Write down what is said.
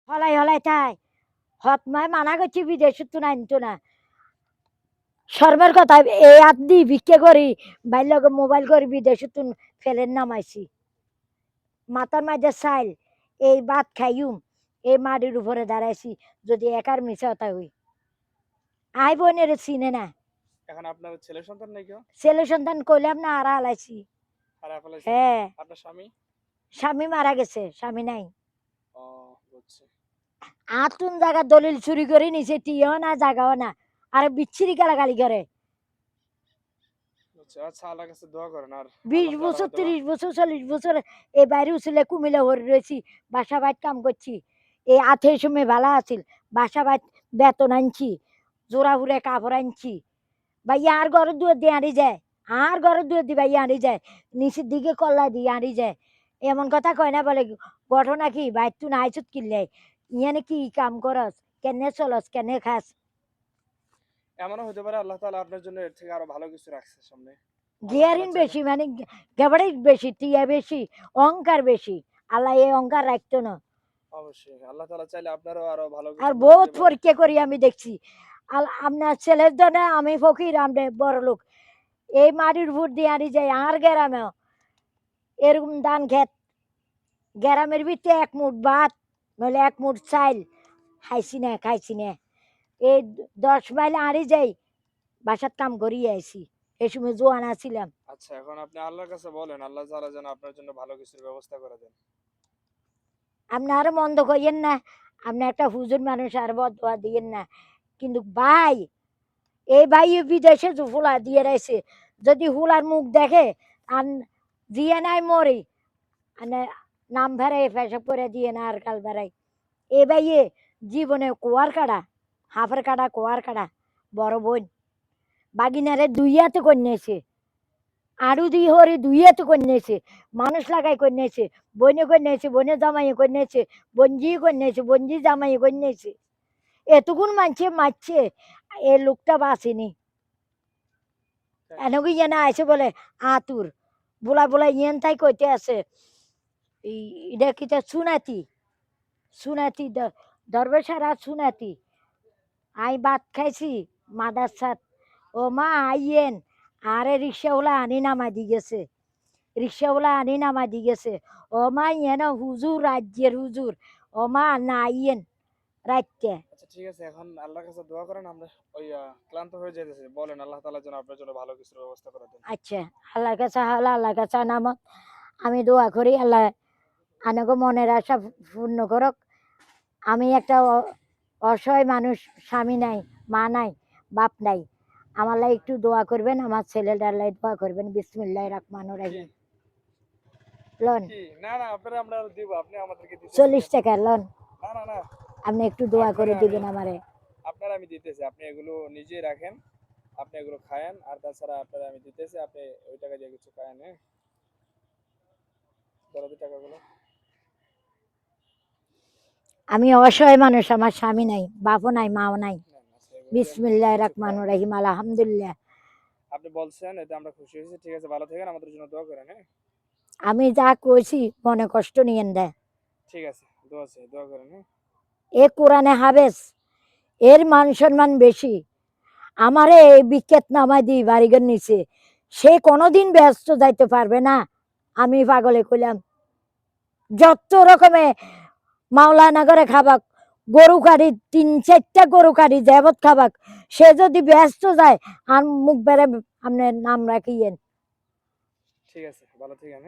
হলাই হলাই তাই হত মায় মানা করছি বিদেশ তো না আনতো না সর্বের কথা এই হাত দি ভিক্ষে করি বাইর লগে মোবাইল করি বিদেশ তো ফেলেন নামাইছি মাথার মাঝে চাইল এই ভাত খাইম এই মাটির উপরে দাঁড়াইছি যদি একার মিশা হতা হই আই বোনের চিনে না এখন আপনার ছেলে সন্তান নাই কেউ? ছেলে সন্তান কইলাম না আর হালাইছি। হারা ফেলাইছেন? হ্যাঁ আপনার স্বামী? স্বামী মারা গেছে স্বামী নাই ও বুঝছি। আতুন জায়গা দলিল চুরি করে নিছে টিও না জাগাও না আর বিচ্ছিরি গালাগালি করে বুঝছি। আচ্ছা আল্লাহর কাছে দোয়া করেন আর 20 আল্লাহ তাআলা বছর হয়তো 30 বছর 40 বছর এই বাইরে উছিলে কুমিল্লা হরে রয়েছি বাসা বাইত কাম করছি এই আথের সময় ভালো আছিল বাসা বাইত বেতন আনছি জোড়া হুড়ে কাপড় আনছি ভাই আর ঘরের দুয়ার দিয়ে আনি যায় আর ঘরের দুয়ার দিয়ে ভাই আনি যায় নিচের দিকে কল্লা দিয়ে আনি যায় এমন কথা কয় না বলে ঘটনা কি বাইর তুই আইসুত কিনলে ইয়ানে কি কাম করস কেনে চলস কেনে খাস এমনও হতে পারে আল্লাহ তাআলা আপনার জন্য এর থেকে আরো ভালো কিছু রাখছে সামনে। আল্লাহ তাআলা গিয়ারিন চাইলে বেশি মানে গেবাড়ি বেশি টিয়া বেশি অহংকার বেশি আল্লাহ এই অহংকার রাখতো না অবশ্যই আল্লাহ তাআলা চাইলে আপনারও আরো ভালো আর কিছু করে বহুত দিতে পারে। পরীক্ষা করি আমি দেখছি আপনার ছেলের জন্য আমি ফকির আমরা বড় লোক এই মাটির উপর দিয়ে আনি যায় আর গ্রামেও এরকম ধান খেত গ্রামের ভিতরে এক মুঠ ভাত নইলে এক মুঠ চাইল খাইছি না এই 10 মাইল আড়ি যাই বাসার কাম করিয়ে আইছি এই সময় জোয়ান আছিলাম আচ্ছা এখন আপনি আল্লাহর কাছে বলেন আল্লাহ তাআলা যেন আপনার জন্য ভালো কিছুর ব্যবস্থা করে দেন। আপনি আরো মন্দ কইয়েন না আপনি একটা হুজুর মানুষ আর বদোয়া দিয়েন না কিন্তু ভাই এই ভাই বিদেশে যে হুলা দিয়ে রয়েছে যদি হুলার মুখ দেখে আর দিয়ে নাই মরি মানে নাম ভেড়াই পেশাব করে দিয়ে না আর কাল বেড়াই এ ভাইয়ে জীবনে কোয়ার কাটা হাফের কাটা কোয়ার কাটা বড় বোন বাগিনারে দুই হাতে কন্যাছে আরু দুই হরে দুই হাতে কন্যাছে মানুষ লাগাই কন্যাছে বনে কন্যাছে বনে জামাই কন্যাছে বঞ্জি কন্যাছে বঞ্জি জামাই কন্যাছে এতগুণ মানছে মারছে এ লোকটা বাঁচেনি এনেকে জানা আছে বলে আতুর বোলা বোলা ইয়েন তাই কইতে আছে এটা কিটা সুনাতি সুনাতি দরবেশারা সুনাতি আই ভাত খাইছি মাদারসাত ও মা আইয়েন আরে রিক্সাওয়ালা আনি নামা দি গেছে রিক্সাওয়ালা আনি নামা দি গেছে ও মা ইয়েন হুজুর রাজ্যের হুজুর ও মা না আইয়েন রাইতে আচ্ছা ঠিক আছে এখন আল্লাহর কাছে দোয়া করেন আমরা ওই ক্লান্ত হয়ে যাইতেছে বলেন আল্লাহ তাআলা যেন আপনার জন্য ভালো কিছুর ব্যবস্থা করে দেন। আচ্ছা আল্লাহর কাছে হালা আল্লাহর কাছে নামত আমি দোয়া করি আল্লাহ আনাগো মনের আশা পূর্ণ করক আমি একটা অসহায় মানুষ স্বামী নাই মা নাই বাপ নাই আমার লাই একটু দোয়া করবেন আমার ছেলেটার লাই দোয়া করবেন বিসমিল্লাহির রহমানির রহিম লোন কি না না আপনারা আমরা দিব আপনি আমাদেরকে দিতেছেন 40 টাকা লোন না না না আপনি একটু দোয়া করে আপনারা আমি দিবেন আমারে আপনারা আমি দিতেছি আপনি এগুলো নিজেই রাখেন আপনি এগুলো খায়েন আর তাছাড়া আপনারা আমি দিতেছি আপনি ওই টাকা দিয়ে কিছু খায়েন হ্যাঁ ধরো টাকাগুলো আমি অসহায় মানুষ আমার স্বামী নাই বাপও নাই মাও নাই না না সেগুলো দিয়ে বিসমিল্লাহির কিছু খায়েন রহমানির রহিম আলহামদুলিল্লাহ আপনি বলছেন এতে আমরা খুশি হয়েছি ঠিক আছে ভালো থাকেন আমাদের জন্য দোয়া করেন হ্যাঁ আমি যা কইছি মনে কষ্ট নিয়েন দেয় ঠিক আছে দোয়া করেন হ্যাঁ এ কোরআনে হাবেস এর মান সম্মান বেশি আমারে এই বিখ্যাত নামাই দিই বাড়িঘর নিচে সে কোনোদিন ব্যস্ত যাইতে পারবে না আমি পাগলে কইলাম যত রকমে মাওলানা করে খাবাক গরু কাটি 3-4টা গরু কাটি যাবত খাবাক সে যদি ব্যস্ত যায় আর মুখ বেড়ে আপনার নাম রাখিয়েন ঠিক আছে ভালো থাকেন